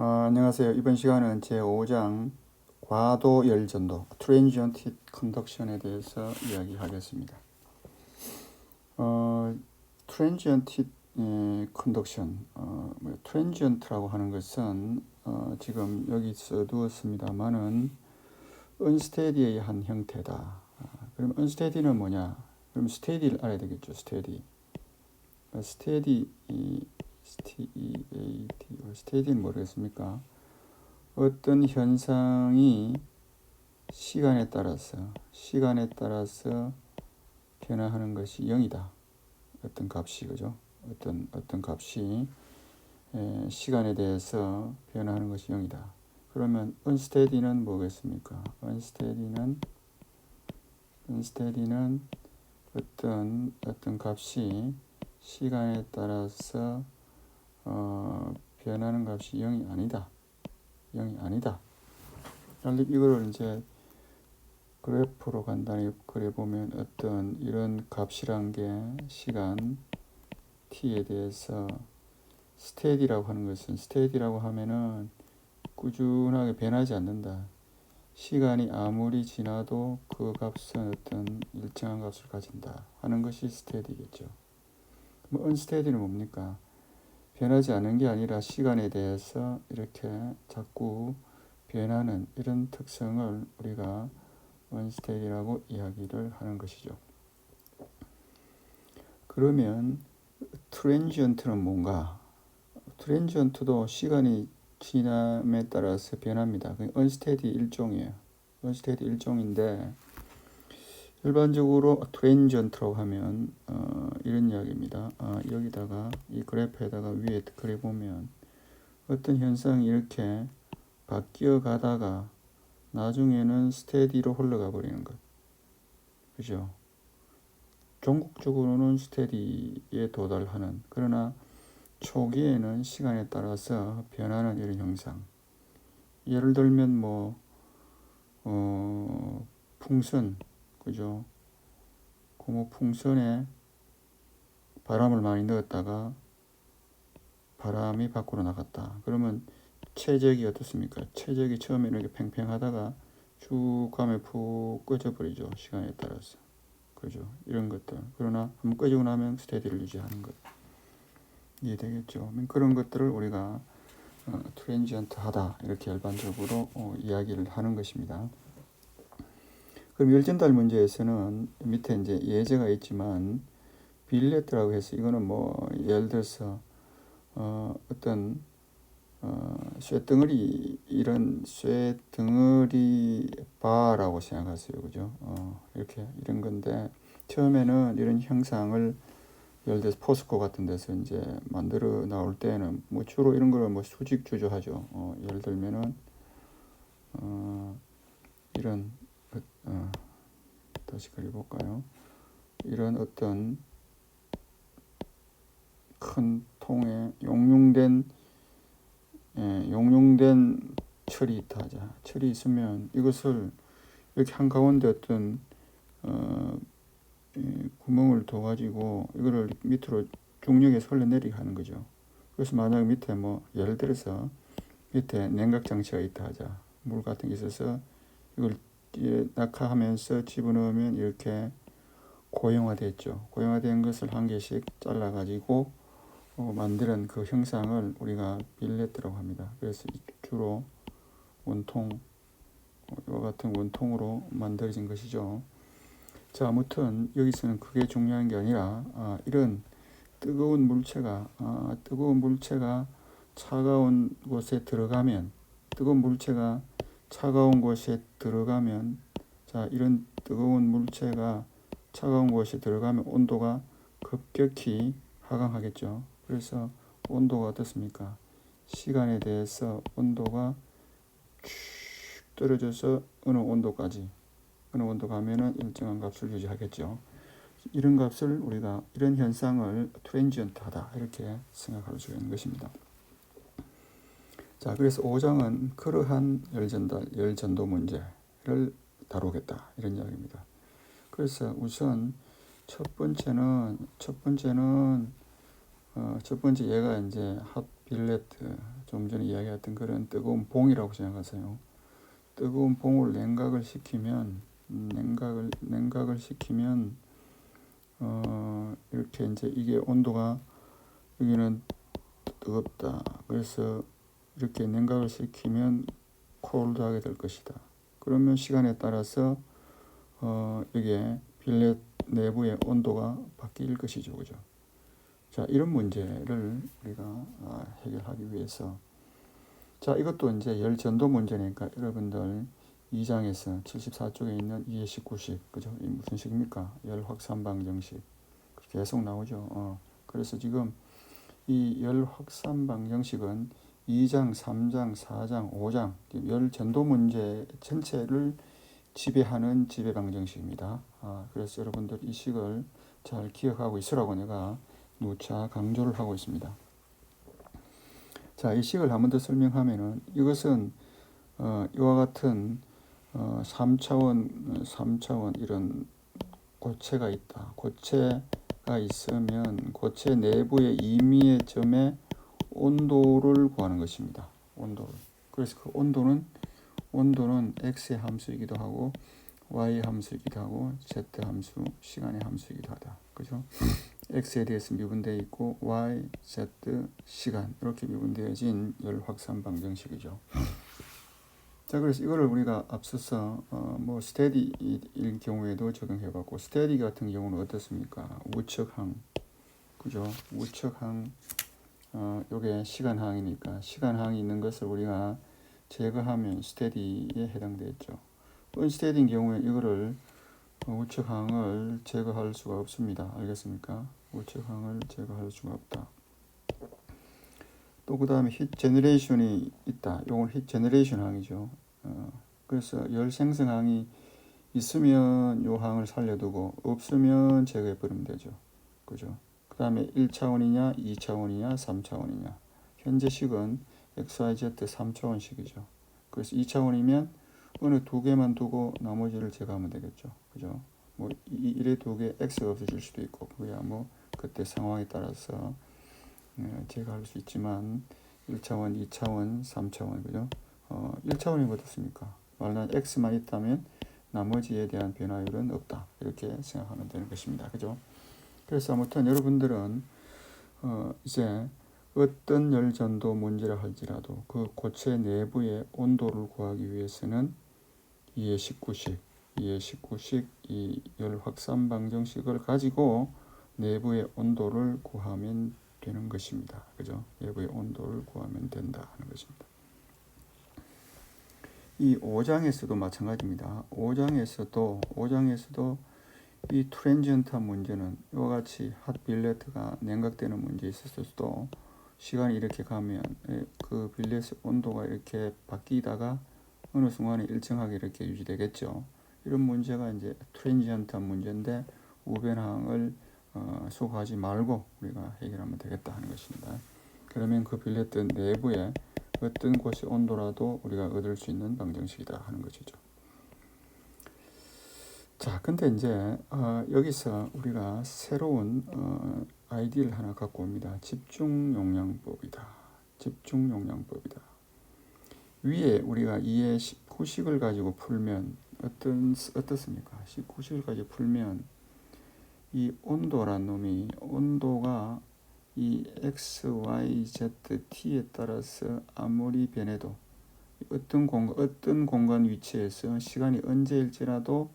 안녕하세요. 이번 시간은 제5장 과도 열전도 Transient Heat Conduction에 대해서 이야기하겠습니다. Transient Heat Conduction, Transient라고 하는 것은 지금 여기 써두었습니다만은 Unsteady의 한 형태다. 그럼 Unsteady는 뭐냐? 그럼 Steady를 알아야 되겠죠. Steady. Steady는 모르겠습니까? 어떤 현상이 시간에 따라서 변화하는 것이 0이다. 어떤 값이, 그죠? 어떤 값이 시간에 대해서 변화하는 것이 0이다. 그러면 unsteady는 뭐겠습니까? unsteady는 어떤 값이 시간에 따라서 변하는 값이 0이 아니다. 이거를 이제 그래프로 간단히 그려보면 어떤 이런 값이란 게 시간 t에 대해서 스테디라고 하는 것은, 스테디라고 하면은 꾸준하게 변하지 않는다. 시간이 아무리 지나도 그 값은 어떤 일정한 값을 가진다 하는 것이 스테디겠죠. unsteady는 뭡니까? 변하지 않는 게 아니라 시간에 대해서 이렇게 자꾸 변하는 이런 특성을 우리가 unsteady라고 이야기를 하는 것이죠. 그러면 transient는 뭔가? transient도 시간이 지남에 따라서 변합니다. unsteady 일종이에요. unsteady 일종인데 일반적으로 transient라고 하면 이런 이야기입니다. 여기다가 이 그래프에다가 위에 그려보면 어떤 현상이 이렇게 바뀌어 가다가 나중에는 스테디로 흘러가 버리는 것. 그죠? 종국적으로는 스테디에 도달하는, 그러나 초기에는 시간에 따라서 변하는 이런 형상. 예를 들면 풍선, 그죠? 풍선에 바람을 많이 넣었다가 바람이 밖으로 나갔다. 그러면 최적이 어떻습니까? 최적이 처음에는 이렇게 팽팽하다가 쭉 가면 푹 꺼져버리죠. 시간에 따라서. 그죠? 이런 것들. 그러나 한번 꺼지고 나면 스테디를 유지하는 것. 이해되겠죠? 그런 것들을 우리가 트랜지언트하다 이렇게 일반적으로 이야기를 하는 것입니다. 그럼 열전달 문제에서는 밑에 이제 예제가 있지만 빌레트라고 해서 이거는 예를 들어서 어떤 쇠덩어리, 이런 쇠덩어리 바라고 생각하세요. 그죠? 이렇게 이런 건데 처음에는 이런 형상을 예를 들어서 포스코 같은 데서 이제 만들어 나올 때는 주로 이런 걸 수직 주조하죠. 예를 들면은 이런 다시 그려볼까요? 이런 어떤 큰 통에 용융된 철이 있다 하자. 철이 있으면 이것을 이렇게 한가운데 어떤 구멍을 둬 가지고 이거를 밑으로 중력에서 흘러내리게 하는 거죠. 그래서 만약 밑에 예를 들어서 밑에 냉각 장치가 있다 하자. 물 같은 게 있어서 이걸 낙하하면서 집어넣으면 이렇게 고형화됐죠. 고형화된 것을 한 개씩 잘라 가지고 만드는 그 형상을 우리가 빌레트라고 합니다. 그래서 주로 원통, 이와 같은 원통으로 만들어진 것이죠. 자, 아무튼 여기서는 그게 중요한 게 아니라 이런 뜨거운 물체가 차가운 곳에 들어가면, 자, 이런 뜨거운 물체가 차가운 곳에 들어가면 온도가 급격히 하강하겠죠. 그래서 온도가 어떻습니까? 시간에 대해서 온도가 쭉 떨어져서 어느 온도 가면은 일정한 값을 유지하겠죠. 이런 값을 우리가, 이런 현상을 트랜지언트하다 이렇게 생각할 수 있는 것입니다. 자, 그래서 5장은 그러한 열전도 문제를 다루겠다 이런 이야기입니다. 그래서 우선 첫 번째 얘가 이제 빌레트, 좀 전에 이야기했던 그런 뜨거운 봉이라고 생각하세요. 뜨거운 봉을 냉각을 시키면 이렇게 이제 이게 온도가 여기는 뜨겁다. 그래서 이렇게 냉각을 시키면 콜드하게 될 것이다. 그러면 시간에 따라서 이게 빌렛 내부의 온도가 바뀔 것이죠, 그죠? 자, 이런 문제를 우리가 해결하기 위해서, 자, 이것도 이제 열 전도 문제니까 여러분들 2장에서 74쪽에 있는 2의 19식, 그죠? 이 무슨 식입니까? 열 확산 방정식 계속 나오죠. 그래서 지금 이 열 확산 방정식은 2장, 3장, 4장, 5장 열 전도 문제 전체를 지배하는 지배 방정식입니다. 그래서 여러분들 이 식을 잘 기억하고 있으라고 내가 누차 강조를 하고 있습니다. 자, 이 식을 한 번 더 설명하면은 이것은 이와 같은 3차원 이런 고체가 있다. 고체가 있으면 고체 내부의 임의의 점의 온도를 구하는 것입니다. 온도를. 그래서 그 온도는 x의 함수이기도 하고 y 함수이기도 하고 z 함수, 시간의 함수이기도 하다. 그죠? x에 대해서 미분되어 있고 y, z, 시간 이렇게 미분되어진 열 확산 방정식이죠. 자, 그래서 이거를 우리가 앞서서 뭐 스테디일 경우에도 적용해봤고, 스테디 같은 경우는 어떻습니까? 우측항, 그죠? 우측항, 요게 시간항이니까 시간항이 있는 것을 우리가 제거하면 스테디에 해당되겠죠. 언스테디인 경우에 이거를 우측항을 제거할 수가 없습니다. 알겠습니까? 우측항을 제거할 수가 없다. 또 그 다음에 힛 제너레이션이 있다. 요건 힛 제너레이션 항이죠. 그래서 열 생성항이 있으면 요 항을 살려두고 없으면 제거해 버리면 되죠. 그죠? 그 다음에 1차원이냐 2차원이냐 3차원이냐. 현재 식은 XYZ 3차원식이죠. 그래서 2차원이면 어느 두 개만 두고 나머지를 제거하면 되겠죠. 그죠? 뭐 이래 두 개 X가 없어질 수도 있고 그야 뭐 그때 상황에 따라서 제거할 수 있지만 1차원, 2차원, 3차원 그죠? 1차원이 어떻습니까? 말란 X만 있다면 나머지에 대한 변화율은 없다. 이렇게 생각하면 되는 것입니다. 그죠? 그래서 아무튼 여러분들은 이제 어떤 열전도 문제라 할지라도 그 고체 내부의 온도를 구하기 위해서는 2의 19식 이 열 확산 방정식을 가지고 내부의 온도를 구하면 되는 것입니다. 그죠? 내부의 온도를 구하면 된다 하는 것입니다. 이 5장에서도 마찬가지입니다. 5장에서도 이 트랜지언트한 문제는 이와 같이 핫 빌레트가 냉각되는 문제에 있어서도 시간이 이렇게 가면 그 빌렛의 온도가 이렇게 바뀌다가 어느 순간에 일정하게 이렇게 유지되겠죠. 이런 문제가 이제 트랜지언트한 문제인데 우변항을 수고하지 말고 우리가 해결하면 되겠다 하는 것입니다. 그러면 그 빌렛 내부에 어떤 곳의 온도라도 우리가 얻을 수 있는 방정식이다 하는 것이죠. 자, 근데 이제 여기서 우리가 새로운 아이디어를 하나 갖고 옵니다. 집중용량법이다. 위에 우리가 2의 19식을 가지고 풀면 어떻습니까? 19식을 가지고 풀면 이 온도란 놈이 온도가 이 x, y, z, t에 따라서 아무리 변해도 어떤 공간 위치에서 시간이 언제일지라도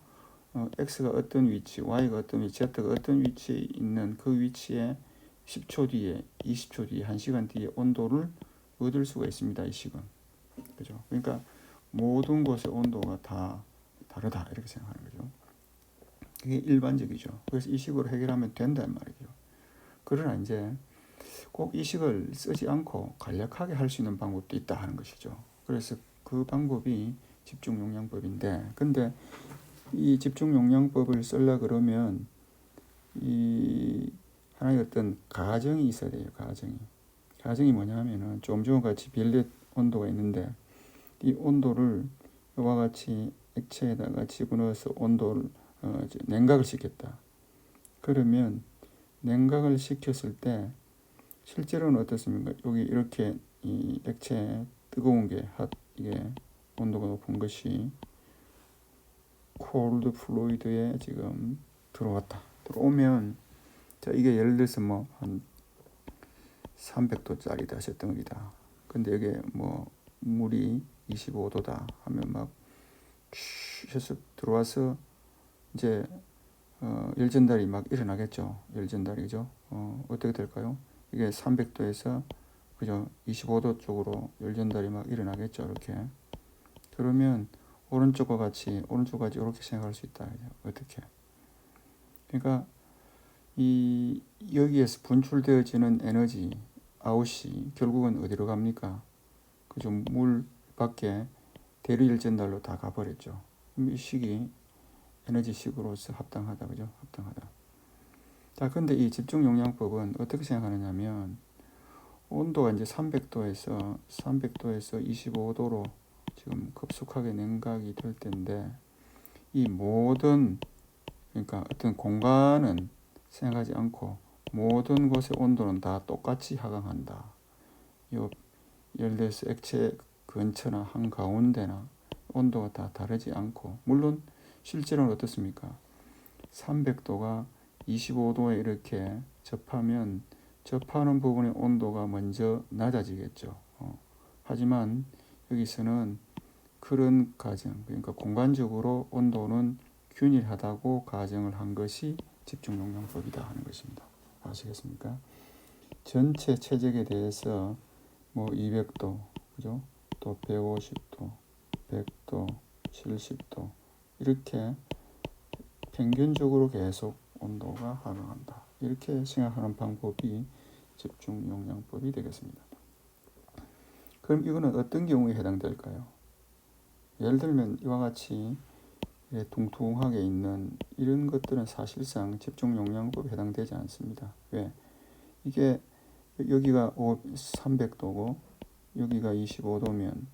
x가 어떤 위치, y가 어떤 위치, z가 어떤 위치에 있는 그 위치에 10초 뒤에, 20초 뒤에, 1시간 뒤에 온도를 얻을 수가 있습니다. 이 식은. 그죠? 그러니까 모든 곳의 온도가 다 다르다 이렇게 생각하는 거죠. 그게 일반적이죠. 그래서 이 식으로 해결하면 된다는 말이죠. 그러나 이제 꼭 이 식을 쓰지 않고 간략하게 할 수 있는 방법도 있다 하는 것이죠. 그래서 그 방법이 집중용량법인데, 근데 이 집중용량법을 쓰려 그러면 이 하나의 어떤 가정이 있어야 돼요. 가정이 뭐냐면은 좀 전같이 빌렛 온도가 있는데 이 온도를 이와 같이 액체에다가 집어넣어서 온도를 냉각을 시켰다. 그러면 냉각을 시켰을 때 실제로는 어떻습니까? 여기 이렇게 이 액체 뜨거운 게 이게 온도가 높은 것이 콜드 플루이드에 지금 들어왔다. 들어오면 자 이게 예를 들어서 뭐 한 300도짜리다 하셨던이다. 근데 이게 뭐 물이 25도다 하면 막 해서 들어와서 이제 열전달이 막 일어나겠죠. 열전달이죠. 어떻게 될까요? 이게 300도에서 그죠? 25도 쪽으로 열전달이 막 일어나겠죠. 이렇게. 그러면 오른쪽과 같이 이렇게 생각할 수 있다. 어떻게? 그러니까 이 여기에서 분출되어지는 에너지 아웃이 결국은 어디로 갑니까? 그죠? 물 밖에 대류열전달로 다 가버렸죠. 그럼 이 식이 에너지식으로서 합당하다. 그죠? 합당하다. 자, 근데 이 집중용량법은 어떻게 생각하느냐면 온도가 이제 300도에서 25도로 지금 급속하게 냉각이 될 텐데 이 모든 그러니까 어떤 공간은 생각하지 않고 모든 곳의 온도는 다 똑같이 하강한다. 요 예를 들어서 액체 근처나 한가운데나 온도가 다 다르지 않고 물론 실제로는 어떻습니까? 300도가 25도에 이렇게 접하면 접하는 부분의 온도가 먼저 낮아지겠죠. 하지만 여기서는 그런 가정, 그러니까 공간적으로 온도는 균일하다고 가정을 한 것이 집중용량법이다 하는 것입니다. 아시겠습니까? 전체 체적에 대해서 뭐 200도, 그죠? 또 150도, 100도, 70도 이렇게 평균적으로 계속 온도가 하강한다. 이렇게 생각하는 방법이 집중용량법이 되겠습니다. 그럼 이거는 어떤 경우에 해당될까요? 예를 들면 이와 같이 둥둥하게 있는 이런 것들은 사실상 집중용량법에 해당되지 않습니다. 왜? 이게 여기가 300도고 여기가 25도면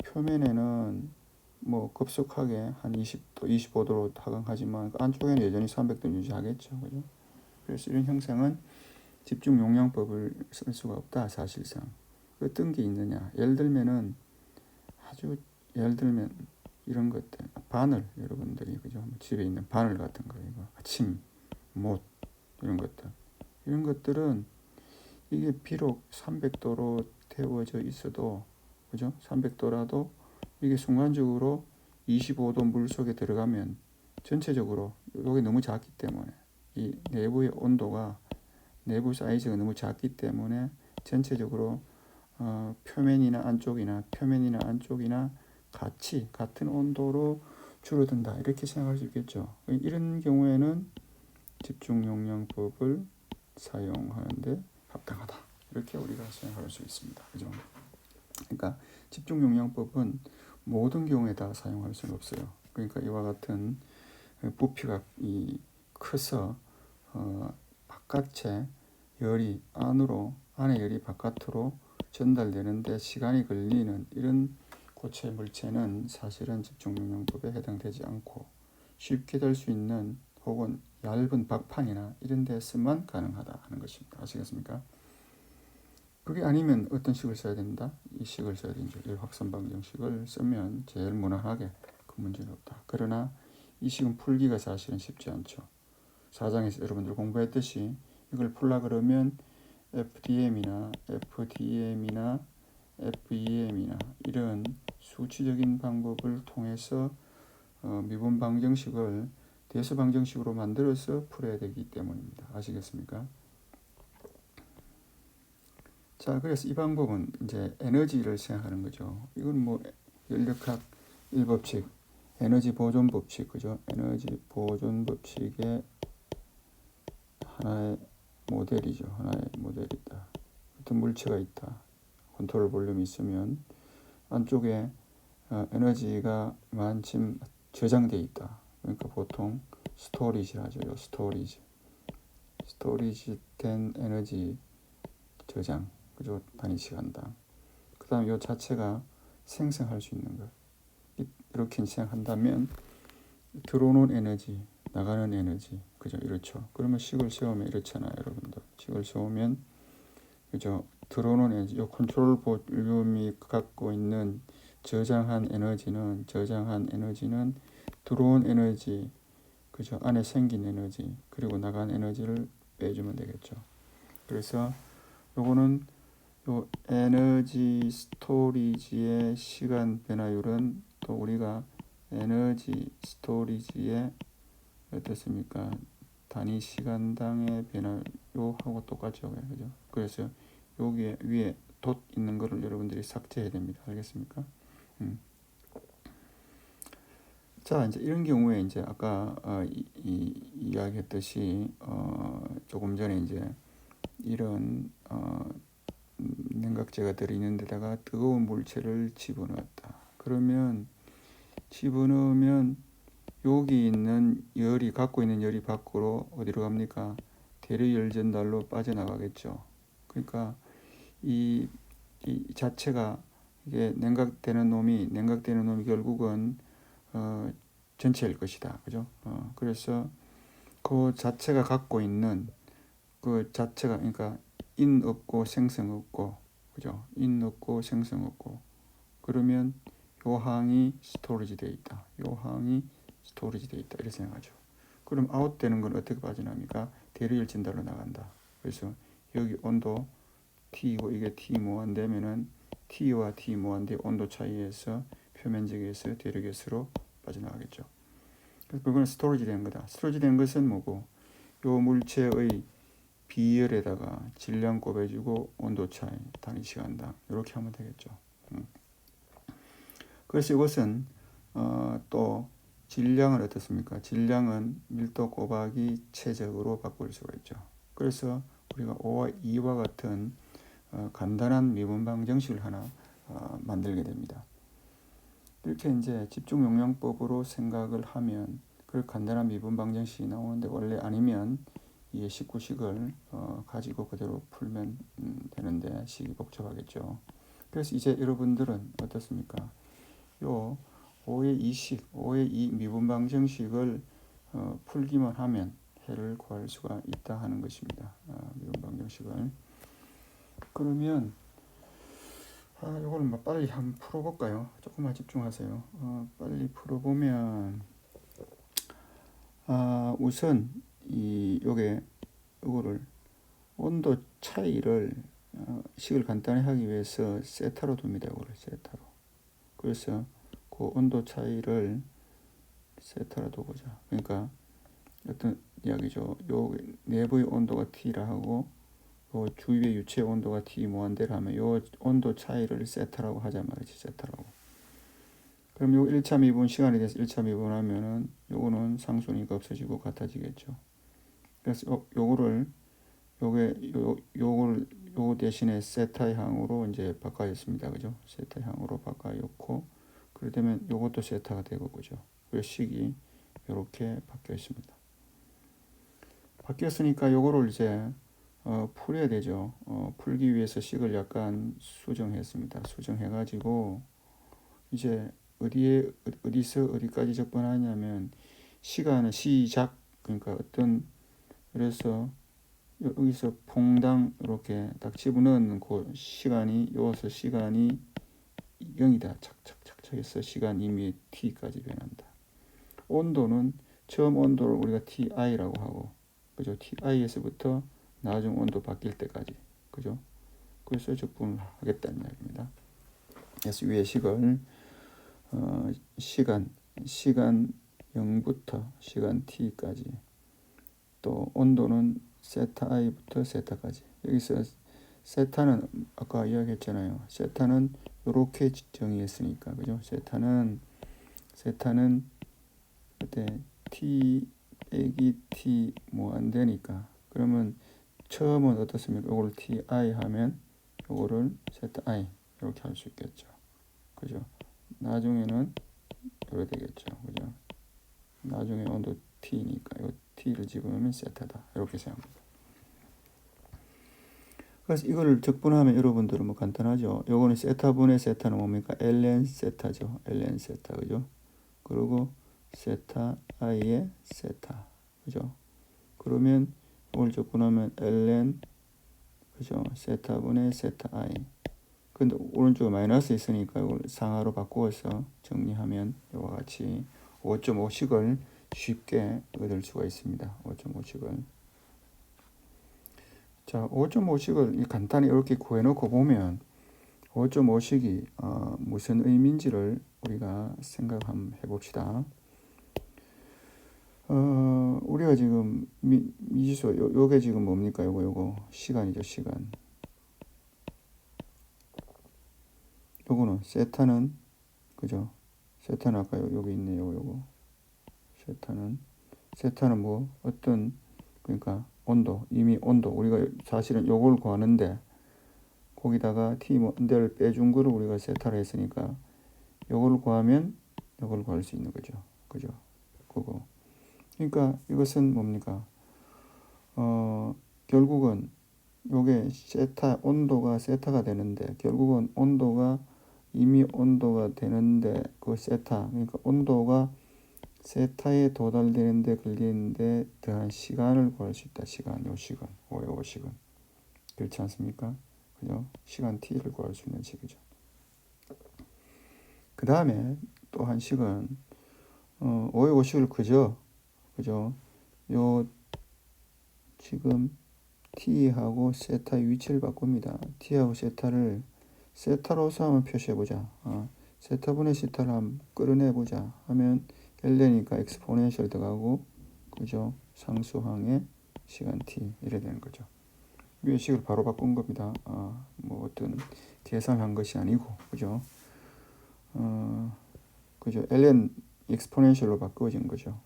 표면에는 뭐 급속하게 한 20도, 25도로 하강하지만 안쪽에는 여전히 300도 유지하겠죠. 그죠? 그래서 이런 형상은 집중용량법을 쓸 수가 없다. 사실상. 어떤 게 있느냐? 예를 들면 이런 것들 바늘 여러분들이 그죠? 집에 있는 바늘 같은 거 이거 침, 못 이런 것들은 이게 비록 300도로 태워져 있어도 그죠? 300도라도 이게 순간적으로 25도 물 속에 들어가면 전체적으로 이게 너무 작기 때문에 이 내부의 온도가 내부 사이즈가 너무 작기 때문에 전체적으로 표면이나 안쪽이나 같이 같은 온도로 줄어든다 이렇게 생각할 수 있겠죠. 이런 경우에는 집중용량법을 사용하는데 합당하다 이렇게 우리가 생각할 수 있습니다. 그죠? 그러니까 집중용량법은 모든 경우에 다 사용할 수는 없어요. 그러니까 이와 같은 부피가 커서 바깥에 열이 안에 열이 바깥으로 전달되는데 시간이 걸리는 이런 고체 물체는 사실은 집중용량법에 해당되지 않고 쉽게 될 수 있는 혹은 얇은 박판이나 이런 데서만 가능하다 하는 것입니다. 아시겠습니까? 그게 아니면 어떤 식을 써야 된다? 이 식을 써야 되죠. 일확산 방정식을 쓰면 제일 무난하게 그 문제는 없다. 그러나 이 식은 풀기가 사실은 쉽지 않죠. 4장에서 여러분들 공부했듯이 이걸 풀라 그러면 FDM이나 FEM이나 이런 수치적인 방법을 통해서 미분 방정식을 대수 방정식으로 만들어서 풀어야 되기 때문입니다. 아시겠습니까? 자, 그래서 이 방법은 이제 에너지를 생각하는 거죠. 이건 뭐 연력학 1법칙, 에너지 보존 법칙, 그죠? 에너지 보존 법칙의 하나의 모델이죠. 하나의 모델이다. 어떤 물체가 있다. 컨트롤 볼륨이 있으면 안쪽에 에너지가 만큼 저장되어 있다. 그러니까 보통 스토리지를 하죠. 스토리지 된 에너지 저장. 그죠? 단위 시간당. 그 다음 이 자체가 생성할 수 있는 것. 이렇게 생각한다면 들어오는 에너지, 나가는 에너지. 그죠? 이렇죠. 그러면 식을 세우면 이렇잖아요. 여러분들. 식을 세우면 그죠? 들어오는 에너지, 요 컨트롤 볼륨이 갖고 있는 저장한 에너지는 들어온 에너지, 그죠? 안에 생긴 에너지, 그리고 나간 에너지를 빼주면 되겠죠. 그래서 요거는 요 에너지 스토리지의 시간 변화율은 또 우리가 에너지 스토리지의 어떻습니까? 단위 시간당의 변화 요하고 똑같죠. 그죠? 그래서 여기에 위에 돛 있는 거를 여러분들이 삭제해야 됩니다. 알겠습니까? 자, 이제 이런 경우에 이제 아까 이야기했듯이 조금 전에 이제 이런 냉각제가 들어있는 데다가 뜨거운 물체를 집어넣었다. 그러면 집어넣으면 여기 있는 열이 갖고 있는 열이 밖으로 어디로 갑니까? 대류열 전달로 빠져나가겠죠. 그러니까 이 자체가 이게 냉각되는 놈이 결국은 전체일 것이다. 그죠? 그래서 그 자체가 갖고 있는 그 자체가 그러니까 인 없고 생성 없고 그죠? 인 없고 생성 없고 그러면 요 항이 스토리지 돼 있다. 요 항이 스토리지 돼 있다. 이렇게 생각하죠. 그럼 아웃되는 건 어떻게 빠져나갑니까? 대류열 진달로 나간다. 그래서 여기 온도 T이고 이게 T 무한되면은 T와 T 무한대 온도 차이에서 표면적에서 대류가스로 빠져나가겠죠. 그래서 그거는 스토리지 된 거다. 스토리지 된 것은 뭐고? 요 물체의 비열에다가 질량 곱해주고 온도 차이 단위 시간당 이렇게 하면 되겠죠. 그래서 이것은 또 질량을 어떻습니까? 질량은 밀도 곱하기 체적으로 바꿀 수가 있죠. 그래서 우리가 5와 2와 같은 간단한 미분방 정식을 하나 만들게 됩니다. 이렇게 이제 집중 용량법으로 생각을 하면 그 간단한 미분방 정식이 나오는데 원래 아니면 이 19식을 가지고 그대로 풀면 되는데 식이 복잡하겠죠. 그래서 이제 여러분들은 어떻습니까? 요 5의 2식, 5의 2 미분방 정식을 풀기만 하면 해를 구할 수가 있다 하는 것입니다. 미분방 정식을. 그러면 이걸 뭐 빨리 한번 풀어볼까요? 조금만 집중하세요. 빨리 풀어보면 우선 요거를 온도 차이를 식을 간단히 하기 위해서 세타로 둡니다. 이거를 세타로. 그래서 그 온도 차이를 세타로 둬보자. 그러니까 어떤 이야기죠. 요 내부의 온도가 T라 하고 요 주위의 유체 온도가 T 무한대를 하면 요 온도 차이를 세타라고 하자 말이지. 세타라고. 그럼 요 1차 미분 시간에 대해서 1차 미분하면은 요거는 상수니까 없어지고 같아지겠죠. 그래서 요거를 요 대신에 세타 향으로 이제 바꿔였습니다. 그죠? 세타 향으로 바꿔였고 그러면 요것도 세타가 되고 그죠? 그래서 식이 이렇게 바뀌어 있습니다. 바뀌었으니까 요거를 이제 풀어야 되죠. 풀기 위해서 식을 약간 수정했습니다. 수정해가지고 이제 어디서 어디까지 적분하냐면 시간의 시작 그러니까 그래서 여기서 퐁당 이렇게 딱 집어넣는 그 시간이 여기서 시간이 0이다. 착착착착 해서 시간 이미 t까지 변한다. 온도는 처음 온도를 우리가 ti라고 하고 그죠? ti에서부터 나중 온도 바뀔 때까지 그죠? 그래서 적분을 하겠다는 이야기입니다. 그래서 위의 식을 시간 0부터 시간 t까지 또 온도는 세타 i부터 세타까지 여기서 세타는 아까 이야기했잖아요. 세타는 이렇게 정의했으니까 그죠? 세타는 그때 t 빼기 t 무한대니까 그러면 처음은 어떻습니까? 이걸 ti 하면 이거를 세타 i 이렇게 할 수 있겠죠. 그죠? 나중에는 이렇게 되겠죠. 그죠? 나중에 온도 t니까 이 t를 집어넣으면 세타다. 이렇게 생각합니다. 그래서 이거를 적분하면 여러분들은 뭐 간단하죠. 요거는 세타분의 세타는 뭡니까? ln 세타죠. ln 세타 그죠? 그리고 세타 i의 세타 그죠? 그러면 이걸 적분하면 ln 그죠? 세타분의 세타 i. 근데 오른쪽에 마이너스 있으니까 이걸 상하로 바꾸어서 정리하면 이와 같이 5.5씩을 쉽게 얻을 수가 있습니다. 5.5씩을. 자, 5.5씩을 간단히 이렇게 구해놓고 보면 5.5씩이 무슨 의미인지를 우리가 생각 한번 해봅시다. 우리가 지금 미지수 요게 지금 뭡니까? 요거 시간이죠, 시간. 요거는 세타는 그죠? 세타는 아까 여기 있네요, 요거. 세타는 뭐 어떤 그러니까 온도, 이미 온도 우리가 사실은 요걸 구하는데 거기다가 T를 빼준 거를 우리가 세타로 했으니까 요걸 구하면 요걸 구할 수 있는 거죠, 그죠? 그거. 그러니까 이것은 뭡니까? 결국은 요게 세타 온도가 세타가 되는데 결국은 온도가 이미 온도가 되는데 그 세타 그러니까 온도가 세타에 도달되는데 걸리는데 더한 시간을 구할 수 있다. 시간, 요 시간, 요 시간 그렇지 않습니까? 그죠? 시간 t를 구할 수 있는 식이죠. 그 다음에 또 한 식은 5의 5식을 그죠? 요 지금 t하고 세타의 위치를 바꿉니다. t하고 세타를 세타로서 한번 표시해보자. 세타분의 세타를 한번 끌어내보자 하면 L되니까 엑스포넨셜 들어가고 그죠? 상수항의 시간 t 이래 되는 거죠. 위의 식을 바로 바꾼 겁니다. 뭐 어떤 계산한 것이 아니고 그죠? 그죠? ln 엑스포넨셜로 바꿔진 거죠.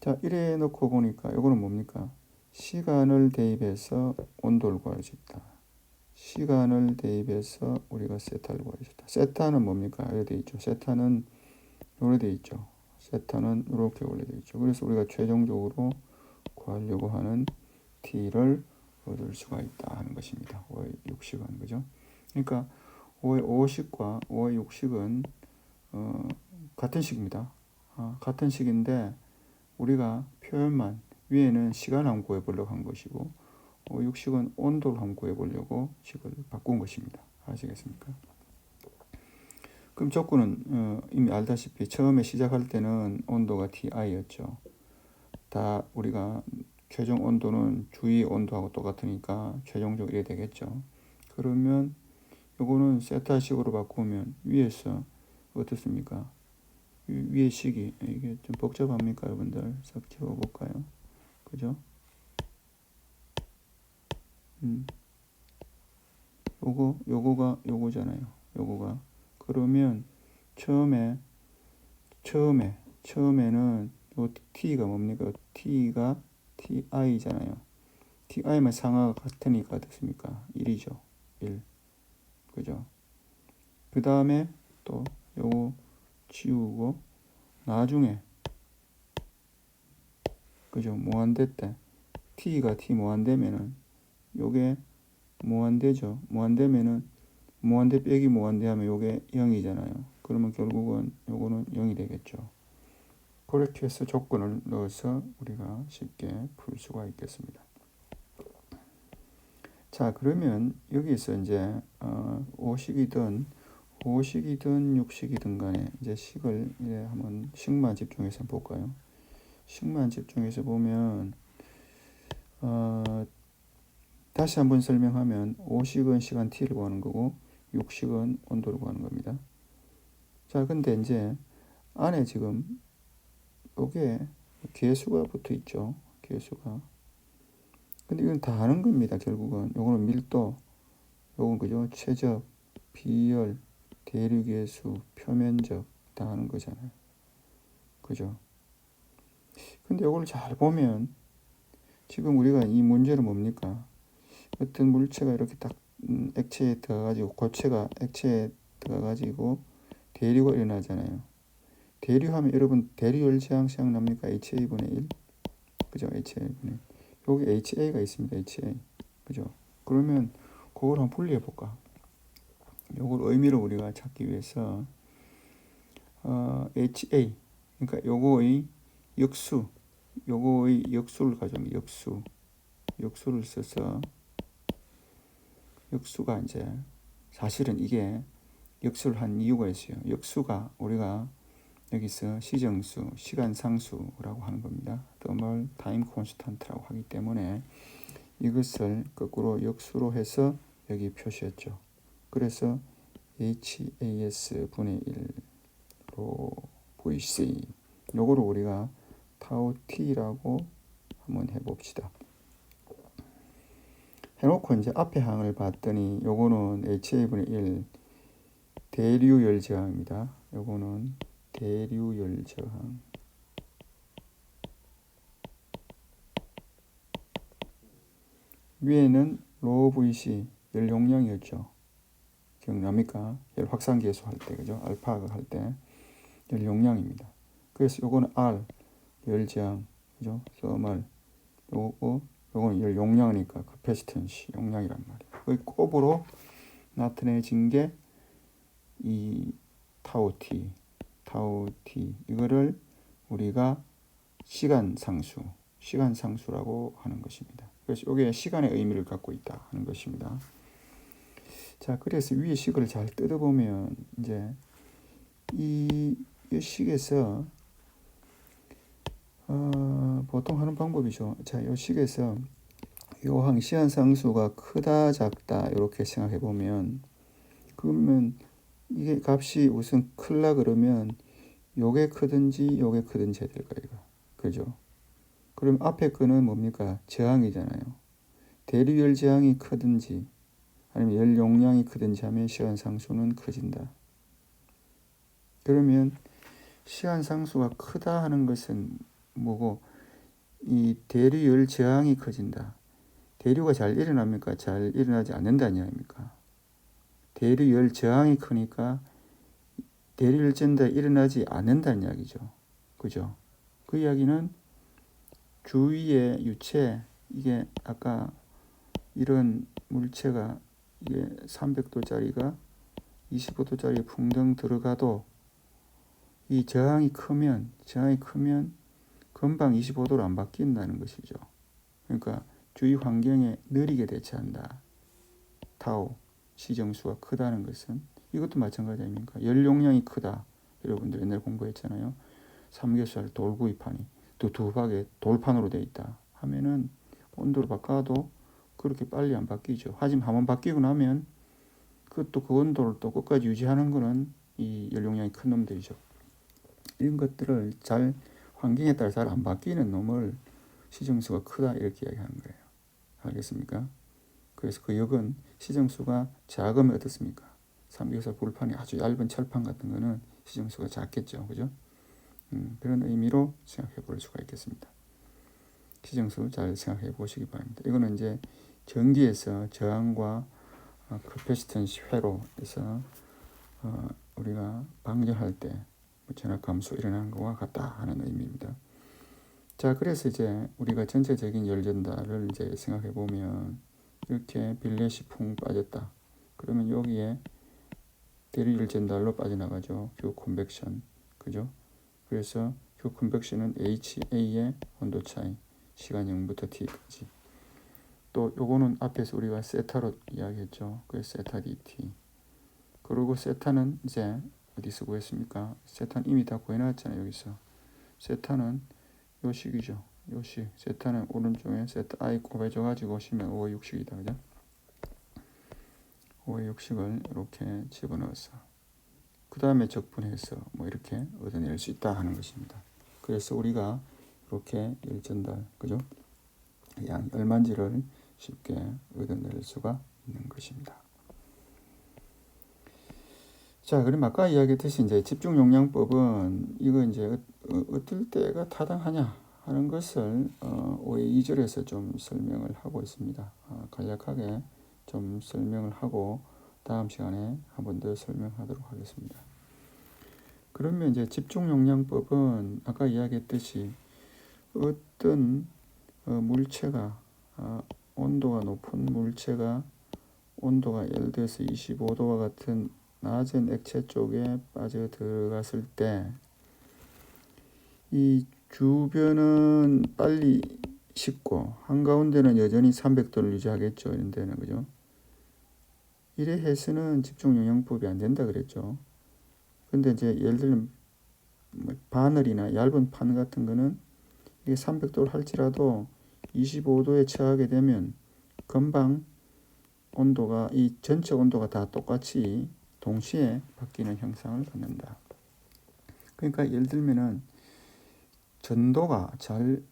자, 이래 놓고 보니까 이거는 뭡니까? 시간을 대입해서 온도를 구할 수 있다. 시간을 대입해서 우리가 세타를 구할 수 있다. 세타는 뭡니까? 여기 되어 있죠. 세타는 이렇게 되어 있죠. 세타는 이렇게 올려져 있죠. 그래서 우리가 최종적으로 구하려고 하는 t를 얻을 수가 있다 하는 것입니다. 5의 6식은 그죠? 그러니까 5의 5식과 5의 6식은 같은 식입니다. 같은 식인데 우리가 표현만 위에는 시간 한번 구해보려고 한 것이고 5의 6식은 온도를 한번 구해보려고 식을 바꾼 것입니다. 아시겠습니까? 그럼 조건은 이미 알다시피 처음에 시작할 때는 온도가 Ti였죠. 다 우리가 최종 온도는 주위 온도하고 똑같으니까 최종적으로 이래 되겠죠. 그러면 요거는 세타식으로 바꾸면 위에서 어떻습니까? 위의 식이 이게 좀 복잡합니까 여러분들? 싹 지워볼까요? 그죠? 요거잖아요. 요거가 그러면 처음에는 요 t가 뭡니까? t가 ti잖아요. ti만 상하가 같으니까 어떻습니까? 1이죠. 1. 그죠? 그 다음에 또 요거 지우고 나중에 그죠? 무한대 때 t가 t 무한대면은 요게 무한대죠. 무한대면은 무한대 빼기 무한대 하면 요게 0이잖아요. 그러면 결국은 요거는 0이 되겠죠. 그렇게 해서 조건을 넣어서 우리가 쉽게 풀 수가 있겠습니다. 자, 그러면 여기서 이제 5식이든 6식이든 간에 이제 식을 이제 한번 식만 집중해서 볼까요? 식만 집중해서 보면 다시 한번 설명하면 5식은 시간 t를 구하는 거고 6식은 온도를 구하는 겁니다. 자, 근데 이제 안에 지금 요게 계수가 붙어 있죠. 계수가. 근데 이건 다 아는 겁니다. 결국은 요거는 밀도, 요건 그죠? 최적, 비열, 대류계수, 표면적 다 아는 거잖아요. 그죠? 근데 요걸 잘 보면 지금 우리가 이 문제는 뭡니까? 어떤 물체가 이렇게 딱 액체에 들어가가지고 고체가 액체에 들어가가지고 대류가 일어나잖아요. 대류하면 여러분 대류열 제한 생각납니까? HA분의 1 그죠? HA분의 1 여기 HA가 있습니다. HA 그죠? 그러면 그걸 한번 분리해 볼까? 요걸 의미를 우리가 찾기 위해서 HA 그러니까 요거의 역수 요거의 역수를 가져옵니다. 역수를 써서 역수가 이제 사실은 이게 역수를 한 이유가 있어요. 역수가 우리가 여기서 시정수, 시간상수라고 하는 겁니다. thermal time constant라고 하기 때문에 이것을 거꾸로 역수로 해서 여기 표시했죠. 그래서 HAS 분의 1로 VC 요거를 우리가 타우 T라고 한번 해봅시다. 해놓고 이제 앞에 항을 봤더니 요거는 HA분의 1 대류열 저항입니다. 요거는 대류열 저항. 위에는 로 VC 열 용량이었죠. 기억납니까? 열 확산계수 할 때, 그죠? 알파 할 때 열 용량입니다. 그래서 요거는 R 열 저항, 그죠? 서멀 요거는 열 용량이니까 커패시턴시 용량이란 말이에요. 그 곱으로 나타내진 게 이 타우 T 이거를 우리가 시간 상수라고 하는 것입니다. 그래서 이게 시간의 의미를 갖고 있다 하는 것입니다. 자, 그래서 위에 식을 잘 뜯어보면 이제 이 식에서 보통 하는 방법이죠. 자, 이 식에서 요항 시간 상수가 크다 작다 이렇게 생각해 보면 그러면 이게 값이 우선 클라 그러면 요게 크든지 요게 크든지 해야 될 거예요. 그죠? 그럼 앞에 거는 뭡니까? 저항이잖아요. 대류열 저항이 크든지 아니면 열 용량이 크든지 하면 시간 상수는 커진다. 그러면 시간 상수가 크다 하는 것은 뭐고 이 대류열 저항이 커진다. 대류가 잘 일어납니까? 잘 일어나지 않는다는 이야기입니까? 대류열 저항이 크니까 대류열 전도가 일어나지 않는다는 이야기죠. 그죠? 그 이야기는 주위의 유체, 이게 아까 이런 물체가 이게 300도짜리가 25도짜리 풍덩 들어가도 이 저항이 크면 금방 25도로 안 바뀐다는 것이죠. 그러니까 주위 환경에 느리게 대처한다. 타우 시정수가 크다는 것은 이것도 마찬가지 아닙니까? 열 용량이 크다. 여러분들 옛날 공부했잖아요. 삼겹살 돌구이판이 두 박에 돌판으로 되어 있다 하면은 온도를 바꿔도 그렇게 빨리 안 바뀌죠. 하지만 한번 바뀌고 나면 그 온도를 또 끝까지 유지하는 거는 이 연용량이 큰 놈들이죠. 이런 것들을 잘 환경에 따라 잘 안 바뀌는 놈을 시정수가 크다 이렇게 이야기하는 거예요. 알겠습니까? 그래서 그 역은 시정수가 작으면 어떻습니까? 삼겹살 불판이 아주 얇은 철판 같은 거는 시정수가 작겠죠. 그죠? 그런 의미로 생각해 볼 수가 있겠습니다. 시정수 잘 생각해 보시기 바랍니다. 이거는 이제 전기에서 저항과 커패시턴시 회로에서 우리가 방정할 때 전압 감소 일어나는 것과 같다 하는 의미입니다. 자, 그래서 이제 우리가 전체적인 열 전달을 이제 생각해 보면 이렇게 빌렛이 풍 빠졌다. 그러면 여기에 대류열 전달로 빠져나가죠. q 컨벡션, 그죠? 그래서 q 컨벡션은 HA의 온도 차이, 시간 0부터 t까지. 또 요거는 앞에서 우리가 세타로 이야기했죠. 그래서 세타 dt. 그리고 세타는 이제 어디서 구했습니까? 세타는 이미 다 구해놨잖아요. 여기서 세타는 요 식이죠. 요 식. 세타는 오른쪽에 세타 i 곱해줘가지고 오시면 5의 6식이다. 그죠? 5의 6식을 이렇게 집어넣어서 그 다음에 적분해서 뭐 이렇게 얻어낼 수 있다 하는 것입니다. 그래서 우리가 이렇게 열 전달, 그죠? 양 얼마인지를 쉽게 얻어낼 수가 있는 것입니다. 자, 그럼 아까 이야기했듯이 이제 집중 용량법은 이거 이제 어떨 때가 타당하냐 하는 것을 5의 2절에서 좀 설명을 하고 있습니다. 간략하게 좀 설명을 하고 다음 시간에 한 번 더 설명하도록 하겠습니다. 그러면 이제 집중 용량법은 아까 이야기했듯이 어떤 물체가 온도가 높은 물체가 온도가 예를 들어서 25도와 같은 낮은 액체 쪽에 빠져 들어갔을 때 이 주변은 빨리 식고 한가운데는 여전히 300도를 유지하겠죠. 이런 데는, 그죠? 이래 해서는 집중 영양법이 안 된다 그랬죠. 근데 이제 예를 들면 바늘이나 얇은 판 같은 거는 이게 300도를 할지라도 25도에 처하게 되면 금방 온도가 이 전체 온도가 다 똑같이 동시에 바뀌는 현상을 갖는다. 그러니까 예를 들면은 전도가 잘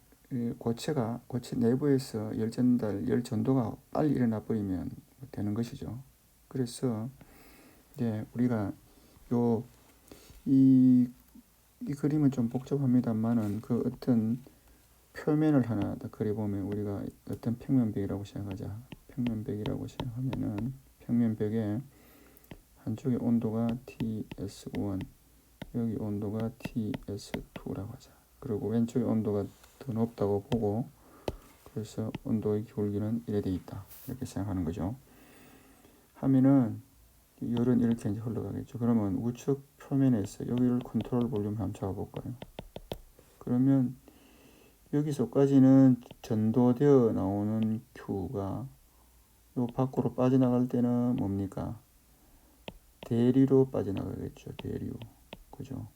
고체 내부에서 열 전달, 열 전도가 빨리 일어나 버리면 되는 것이죠. 그래서 이제 우리가 이 그림은 좀 복잡합니다만은 그 어떤 표면을 하나 더 그려보면 우리가 어떤 평면벽이라고 생각하자. 평면벽이라고 생각하면은 평면벽에 한쪽에 온도가 TS1, 여기 온도가 TS2라고 하자. 그리고 왼쪽에 온도가 더 높다고 보고, 그래서 온도의 기울기는 이래 돼 있다. 이렇게 생각하는 거죠. 하면은 열은 이렇게 이제 흘러가겠죠. 그러면 우측 표면에서 여기를 컨트롤 볼륨 한번 잡아볼까요? 그러면 여기서까지는 전도되어 나오는 Q가 요 밖으로 빠져나갈 때는 뭡니까? 대류로 빠져나가겠죠. 대류. 그죠?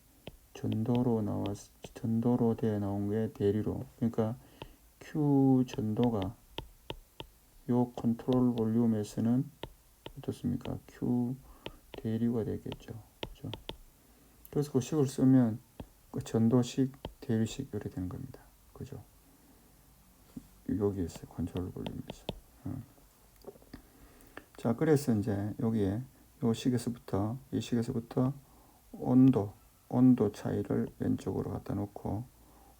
전도로 되어 나온 게 대류로. 그러니까 Q 전도가 요 컨트롤 볼륨에서는 어떻습니까? Q 대류가 되겠죠. 그죠? 그래서 그 식을 쓰면 그 전도식, 대류식 이렇게 되는 겁니다. 그죠? 여기에서 컨트롤 볼륨에서. 자, 그래서 이제 여기에 이 식에서부터 온도 차이를 왼쪽으로 갖다 놓고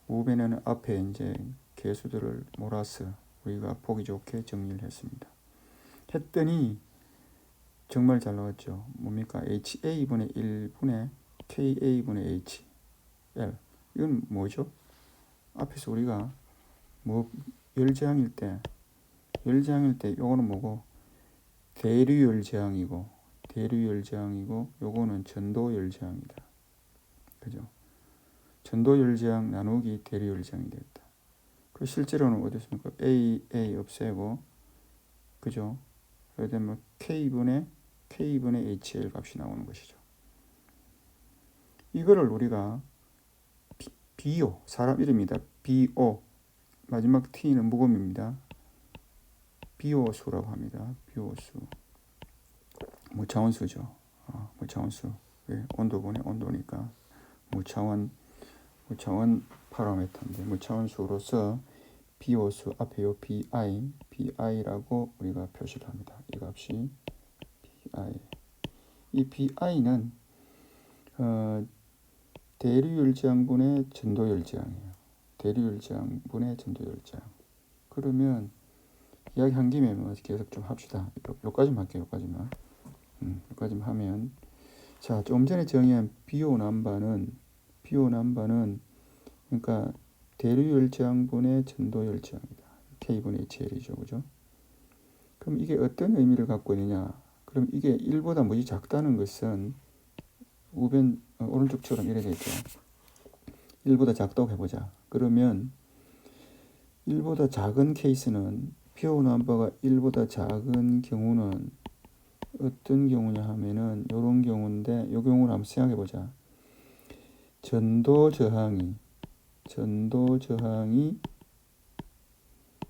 우변에는 앞에 이제 개수들을 몰아서 우리가 보기 좋게 정리를 했습니다. 했더니 정말 잘 나왔죠. 뭡니까? HA분의 1분의 KA분의 HL. 이건 뭐죠? 앞에서 우리가 열저항일 때 요거는 뭐고? 대류열저항이고 요거는 전도열저항이다. 그죠? 전도열저항 나누기 대류열저항이 됐다. 그 실제로는 어떻습니까? A 없애고, 그죠? 그러면 K분의 HL 값이 나오는 것이죠. 이거를 우리가 BO, 사람 이름입니다. BO, 마지막 T는 무음입니다. BO수라고 합니다. BO수. 무차원수죠. 무차원수. 왜? 온도분의 온도니까. 무차원 파라미터인데 무차원수로서 BO수 앞에 요 BI라고 우리가 표시를 합니다. 이 값이 BI. 이 BI는 대류열저항분의 전도열저항이에요. 대류열저항분의 전도열저항. 그러면 이야기 한 김에 계속 좀 합시다. 여기까지만 할게요. 여기까지만 하면, 자, 좀 전에 정의한 BO 남바는 그러니까 대류열저항분의 전도열저항이다. K분의 HL이죠. 그죠? 그럼 이게 어떤 의미를 갖고 있느냐? 그럼 이게 1보다 무지 작다는 것은 우변 오른쪽처럼 이래 되죠. 1보다 작다고 해보자. 그러면 1보다 작은 케이스는 BO 넘버가 1보다 작은 경우는 어떤 경우냐 하면은 이런 경우인데, 이 경우를 한번 생각해 보자. 전도 저항이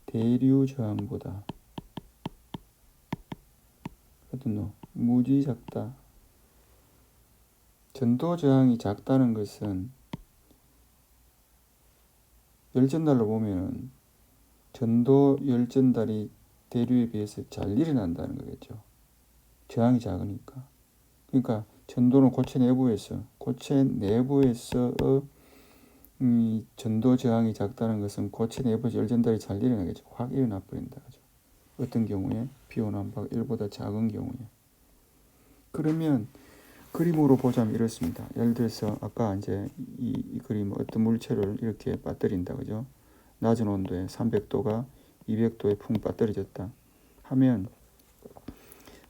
대류 저항보다 무지 작다. 전도 저항이 작다는 것은 열전달로 보면 전도 열전달이 대류에 비해서 잘 일어난다는 거겠죠. 저항이 작으니까. 그러니까 전도는 고체 내부에서 이 전도 저항이 작다는 것은 고체 내부에서 열전달이 잘 일어나겠죠. 확 일어나 버린다. 그죠? 어떤 경우에 BO 넘버가 1보다 작은 경우에. 그러면 그림으로 보자면 이렇습니다. 예를 들어서 아까 이제 이 그림 어떤 물체를 이렇게 빠뜨린다. 그죠? 낮은 온도에 300도가 200도에 풍 빠뜨려졌다 하면,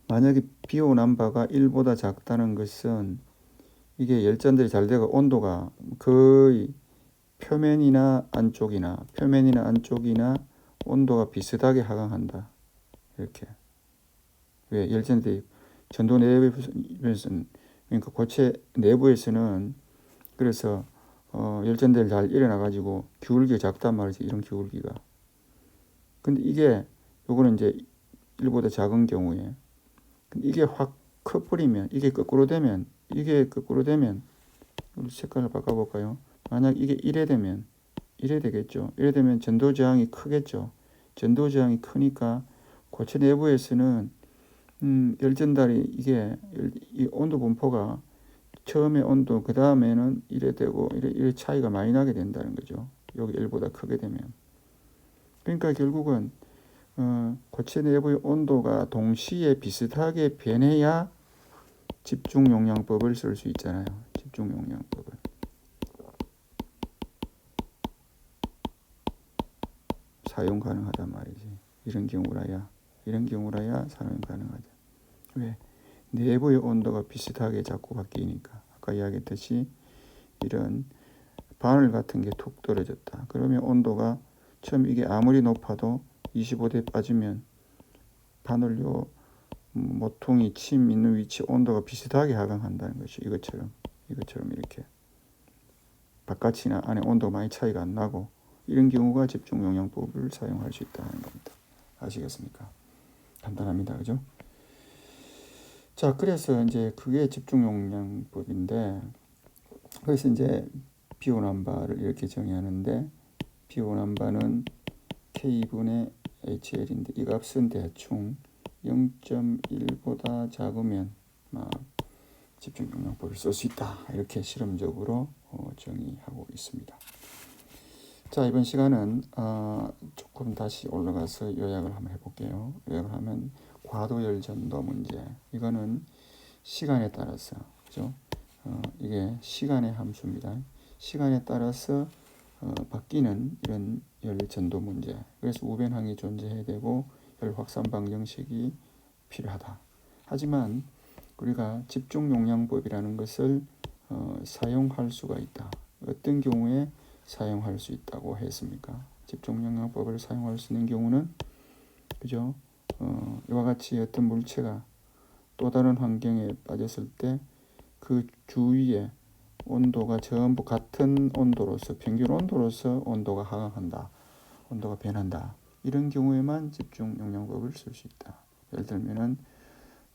만약에 BO 넘버가 1보다 작다는 것은 이게 열전달이 잘 되고 온도가 거의 표면이나 안쪽이나 온도가 비슷하게 하강한다. 이렇게. 왜? 열전달이 전도 내부에서는 그러니까 고체 내부에서는 그래서 열전대를 잘 일어나 가지고 기울기가 작단 말이지. 이런 기울기가. 근데 이게 요거는 이제 1보다 작은 경우에 근데 이게 확 커버리면 이게 거꾸로 되면 색깔을 바꿔볼까요? 만약 이게 이래 되면 이래 되겠죠. 이래 되면 전도 저항이 크겠죠. 전도 저항이 크니까 고체 내부에서는 열전달이 이게 이 온도 분포가 처음에 온도 그 다음에는 이래 되고 이래 차이가 많이 나게 된다는 거죠. 여기 1보다 크게 되면. 그러니까 결국은 고체 내부의 온도가 동시에 비슷하게 변해야 집중용량법을 쓸 수 있잖아요. 집중용량법을. 사용 가능하단 말이지. 이런 경우라야 사용 가능하죠. 왜? 내부의 온도가 비슷하게 자꾸 바뀌니까. 아까 이야기했듯이 이런 바늘 같은 게 툭 떨어졌다. 그러면 온도가 처음 이게 아무리 높아도 25대 빠지면 바늘요 모퉁이 침 있는 위치 온도가 비슷하게 하강한다는 것이 이것처럼 이렇게 바깥이나 안에 온도가 많이 차이가 안 나고 이런 경우가 집중용량법을 사용할 수 있다는 겁니다. 아시겠습니까? 간단합니다. 그죠? 자, 그래서 이제 그게 집중용량법인데 그래서 이제 비온함바를 이렇게 정의하는데 비온함바는 K분의 HL인데 이 값은 대충 0.1보다 작으면 집중용량법을 쓸 수 있다. 이렇게 실험적으로 정의하고 있습니다. 자, 이번 시간은 조금 다시 올라가서 요약을 한번 해볼게요. 요약을 하면 과도열 전도 문제. 이거는 시간에 따라서, 그죠? 이게 시간의 함수입니다. 시간에 따라서 바뀌는 이런 열 전도 문제. 그래서 우변항이 존재해야 되고 열 확산 방정식이 필요하다. 하지만 우리가 집중용량법이라는 것을 사용할 수가 있다. 어떤 경우에 사용할 수 있다고 했습니까? 집중용량법을 사용할 수 있는 경우는 그죠? 이와 같이 어떤 물체가 또 다른 환경에 빠졌을 때 그 주위에 온도가 전부 같은 온도로서 평균 온도로서 온도가 하강한다. 온도가 변한다. 이런 경우에만 집중용량법을 쓸 수 있다. 예를 들면은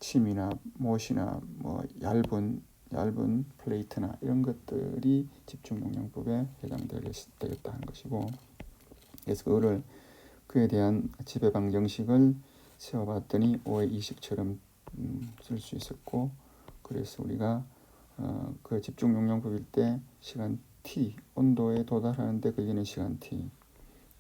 침이나 못이나 뭐 얇은 플레이트나 이런 것들이 집중용량법에 해당되겠다 하는 것이고, 그래서 그에 대한 지배 방정식을 세워봤더니 5의 20처럼 쓸 수 있었고, 그래서 우리가 그 집중용량법일 때 시간 t 온도에 도달하는데 걸리는 시간 t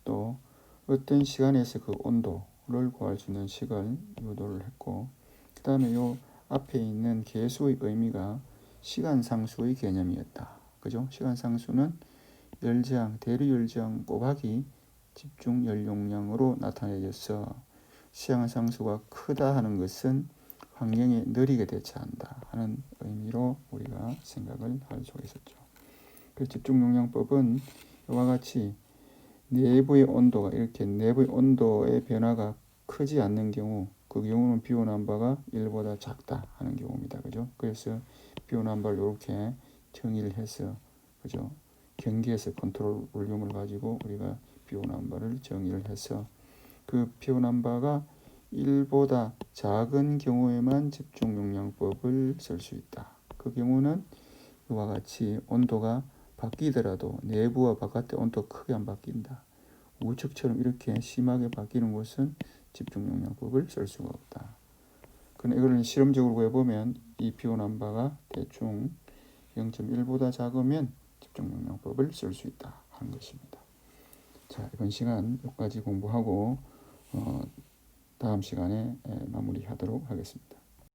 또 어떤 시간에서 그 온도를 구할 수 있는 식을 유도를 했고, 그 다음에 요 앞에 있는 계수의 의미가 시간상수의 개념이었다. 그죠? 시간상수는 열저항, 대류열저항 곱하기 집중열용량으로 나타내져서 시간상수가 크다 하는 것은 환경에 느리게 대처한다 하는 의미로 우리가 생각을 할 수가 있었죠. 그래서 집중용량법은 이와 같이 내부의 온도가 이렇게 내부의 온도의 변화가 크지 않는 경우, 그 경우는 비온함바가 1보다 작다 하는 경우입니다. 그죠? 그래서 비온함바를 이렇게 정의를 해서, 그죠? 경계에서 컨트롤 볼륨을 가지고 우리가 비온함바를 정의를 해서 그 비온함바가 1보다 작은 경우에만 집중용량법을 쓸 수 있다. 그 경우는 이와 같이 온도가 바뀌더라도 내부와 바깥의 온도가 크게 안 바뀐다. 우측처럼 이렇게 심하게 바뀌는 곳은 집중용량법을 쓸 수가 없다. 그런데 이걸 실험적으로 해보면 이 비온함바가 대충 0.1보다 작으면 집중용량법을 쓸 수 있다 하는 것입니다. 자, 이번 시간 여기까지 공부하고 다음 시간에 마무리하도록 하겠습니다.